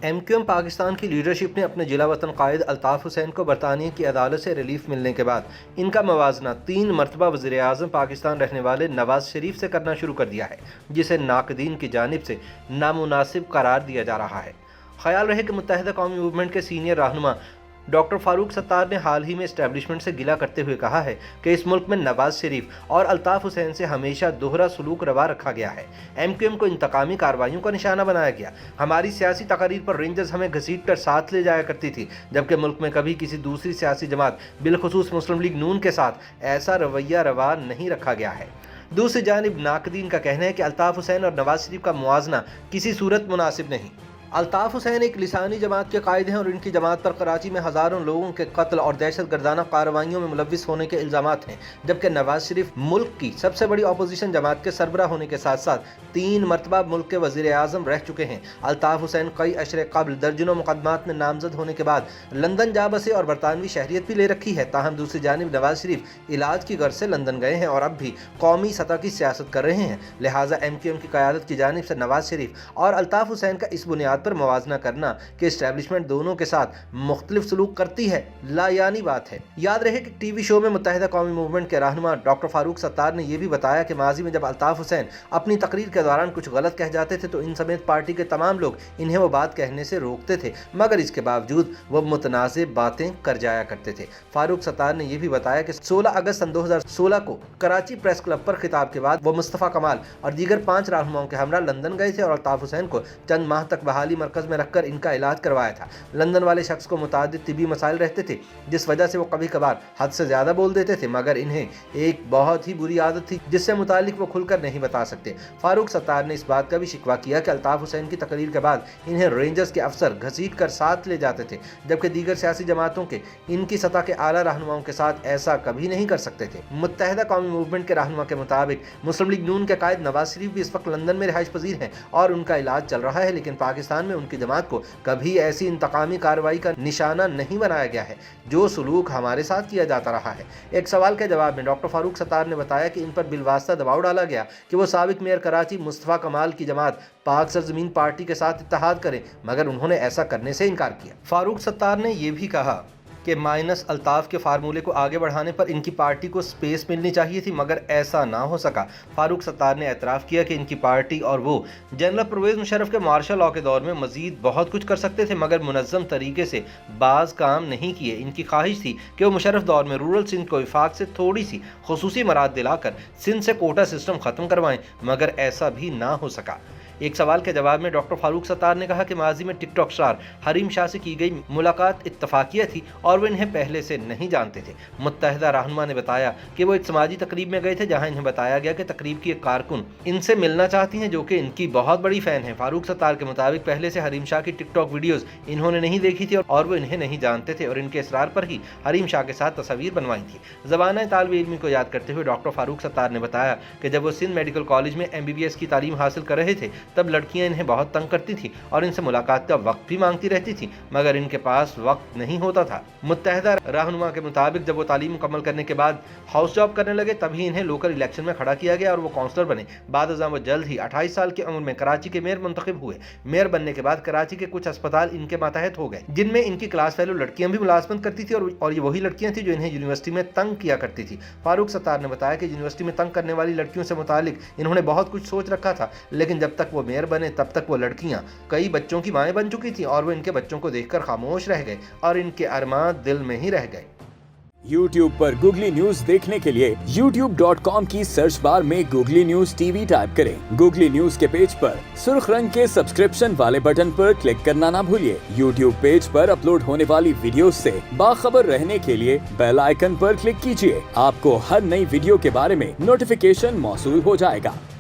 MQM Pakistan کی leadership نے اپنے جلا وطن قائد الطاف حسین کو برطانیہ کی عدالت سے ریلیف ملنے کے بعد ان کا موازنہ 3 مرتبہ وزیر اعظم پاکستان رہنے والے نواز شریف سے کرنا شروع کر دیا ہے، جسے ناقدین کی جانب سے نامناسب قرار دیا جا رہا ہے۔ خیال رہے کہ متحدہ قومی موومنٹ کے سینئر رہنما ڈاکٹر فاروق ستار نے حال ہی میں اسٹیبلشمنٹ سے گلہ کرتے ہوئے کہا ہے کہ اس ملک میں نواز شریف اور الطاف حسین سے ہمیشہ دوہرا سلوک روا رکھا گیا ہے۔ MQM کو انتقامی کارروائیوں کا نشانہ بنایا گیا۔ ہماری سیاسی تقاریر پر رینجرز ہمیں گھسیٹ کر ساتھ لے جایا کرتی تھی، جبکہ ملک میں کبھی کسی دوسری سیاسی جماعت بالخصوص مسلم لیگ نون کے ساتھ ایسا رویہ روا نہیں رکھا گیا ہے۔ دوسری جانب ناقدین کا کہنا ہے کہ الطاف حسین اور نواز شریف کا موازنہ کسی صورت مناسب نہیں۔ الطاف حسین ایک لسانی جماعت کے قائد ہیں اور ان کی جماعت پر کراچی میں ہزاروں لوگوں کے قتل اور دہشت گردانہ کارروائیوں میں ملوث ہونے کے الزامات ہیں، جبکہ نواز شریف ملک کی سب سے بڑی اپوزیشن جماعت کے سربراہ ہونے کے ساتھ ساتھ 3 مرتبہ ملک کے وزیر اعظم رہ چکے ہیں۔ الطاف حسین کئی اشرے قبل درجنوں مقدمات میں نامزد ہونے کے بعد لندن جا بسے اور برطانوی شہریت بھی لے رکھی ہے، تاہم دوسری جانب نواز شریف علاج کی غرض سے لندن گئے ہیں اور اب بھی قومی سطح کی سیاست کر رہے ہیں، لہٰذا MQM کی قیادت کی جانب سے نواز شریف اور الطاف حسین کا اس بنیاد پر موازنہ کرنا کہ اسٹیبلشمنٹ دونوں کے ساتھ مختلف سلوک کرتی ہے لا یعنی بات ہے۔ یاد رہے کہ ٹی وی شو میں متحدہ قومی موومنٹ کے رہنما ڈاکٹر فاروق ستار نے یہ بھی بتایا کہ ماضی میں جب الطاف حسین اپنی تقریر کے دوران کچھ غلط کہہ جاتے تھے تو ان سمیت پارٹی کے تمام لوگ انہیں وہ بات کہنے سے روکتے تھے، مگر اس کے باوجود وہ متنازع باتیں کر جایا کرتے تھے۔ فاروق ستار نے یہ بھی بتایا کہ 16 اگست سن 2016 کو کراچی پریس کلب پر خطاب کے بعد وہ مصطفیٰ کمال اور دیگر 5 رہنماؤں کے ہمراہ لندن گئے تھے اور الطاف حسین کو چند ماہ تک بحالی مرکز میں رکھ کر ان کا علاج کروایا تھا۔ لندن والے شخص کو متعدد طبی مسائل رہتے تھے، جس وجہ سے وہ کبھی کبھار حد سے زیادہ بول دیتے تھے، مگر انہیں ایک بہت ہی بری عادت تھی جس سے متعلق وہ کھل کر نہیں بتا سکتے۔ فاروق ستار نے اس بات کا بھی شکوہ کیا کہ الطاف حسین کی تقریر کے بعد انہیں رینجرز کے افسر گھسیٹ کر ساتھ لے جاتے تھے، جبکہ دیگر سیاسی جماعتوں کے ان کی سطح کے اعلیٰ رہنماؤں کے ساتھ ایسا کبھی نہیں کر سکتے تھے۔ متحدہ قومی موومنٹ کے رہنما کے مطابق مسلم لیگ نون کے قائد نواز شریف بھی اس وقت لندن میں رہائش پذیر ہیں اور ان کا علاج چل رہا ہے، لیکن پاکستان میں ان کی جماعت کو کبھی ایسی انتقامی کارروائی کا نشانہ نہیں بنایا گیا ہے جو سلوک ہمارے ساتھ کیا جاتا رہا ہے۔ ایک سوال کے جواب میں ڈاکٹر فاروق ستار نے بتایا کہ ان پر بالواسطہ دباؤ ڈالا گیا کہ وہ سابق میئر کراچی مصطفیٰ کمال کی جماعت پاک سرزمین پارٹی کے ساتھ اتحاد کریں، مگر انہوں نے ایسا کرنے سے انکار کیا۔ فاروق ستار نے یہ بھی کہا کہ مائنس الطاف کے فارمولے کو آگے بڑھانے پر ان کی پارٹی کو سپیس ملنی چاہیے تھی، مگر ایسا نہ ہو سکا۔ فاروق ستار نے اعتراف کیا کہ ان کی پارٹی اور وہ جنرل پرویز مشرف کے مارشل لاء کے دور میں مزید بہت کچھ کر سکتے تھے، مگر منظم طریقے سے بعض کام نہیں کیے۔ ان کی خواہش تھی کہ وہ مشرف دور میں رورل سندھ کو وفاق سے تھوڑی سی خصوصی مراد دلا کر سندھ سے کوٹا سسٹم ختم کروائیں، مگر ایسا بھی نہ ہو سکا۔ ایک سوال کے جواب میں ڈاکٹر فاروق ستار نے کہا کہ ماضی میں ٹک ٹاک اسٹار حریم شاہ سے کی گئی ملاقات اتفاقیہ تھی اور وہ انہیں پہلے سے نہیں جانتے تھے۔ متحدہ رہنما نے بتایا کہ وہ ایک سماجی تقریب میں گئے تھے جہاں انہیں بتایا گیا کہ تقریب کی ایک کارکن ان سے ملنا چاہتی ہیں جو کہ ان کی بہت بڑی فین ہیں۔ فاروق ستار کے مطابق پہلے سے حریم شاہ کی ٹک ٹاک ویڈیوز انہوں نے نہیں دیکھی تھی اور وہ انہیں نہیں جانتے تھے اور ان کے اصرار پر ہی حریم شاہ کے ساتھ تصاویر بنوائی تھی۔ زبانہ طالب علمی کو یاد کرتے ہوئے ڈاکٹر فاروق ستار نے بتایا کہ جب وہ سندھ میڈیکل کالج میں MBBS کی تعلیم حاصل کر رہے تھے تب لڑکیاں انہیں بہت تنگ کرتی تھی اور ان سے ملاقات کا وقت بھی مانگتی رہتی تھی، مگر ان کے پاس وقت نہیں ہوتا تھا۔ متحدہ رہنما کے مطابق جب وہ تعلیم مکمل کرنے کے بعد ہاؤس جاب کرنے لگے تبھی انہیں لوکل الیکشن میں کھڑا کیا گیا اور وہ کونسلر بنے۔ بعد ازاں وہ جلد ہی 28 سال کی عمر میں کراچی کے میئر منتخب ہوئے۔ میئر بننے کے بعد کراچی کے کچھ اسپتال ان کے ماتحت ہو گئے جن میں ان کی کلاس فیلو لڑکیاں بھی ملازمت کرتی تھی اور یہ وہی لڑکیاں تھیں جو انہیں یونیورسٹی میں تنگ کیا کرتی تھی۔ فاروق ستار نے بتایا کہ یونیورسٹی میں تنگ کرنے والی لڑکیوں سے متعلق انہوں نے بہت کچھ سوچ رکھا تھا، لیکن جب تک وہ میئر بنے تب تک وہ لڑکیاں کئی بچوں کی مائیں بن چکی تھیں اور وہ ان کے بچوں کو دیکھ کر خاموش رہ گئے اور ان کے ارمان دل میں ہی رہ گئے۔ YouTube پر گوگلی نیوز دیکھنے کے لیے youtube.com کی سرچ بار میں گوگلی نیوز TV ٹائپ کریں۔ گوگلی نیوز کے پیج پر سرخ رنگ کے سبسکرپشن والے بٹن پر کلک کرنا نہ بھولیے۔ YouTube پیج پر اپلوڈ ہونے والی ویڈیوز سے باخبر رہنے کے لیے بیل آئیکن پر کلک کیجیے۔ آپ کو ہر نئی ویڈیو کے بارے میں نوٹیفیکیشن موصول ہو جائے گا۔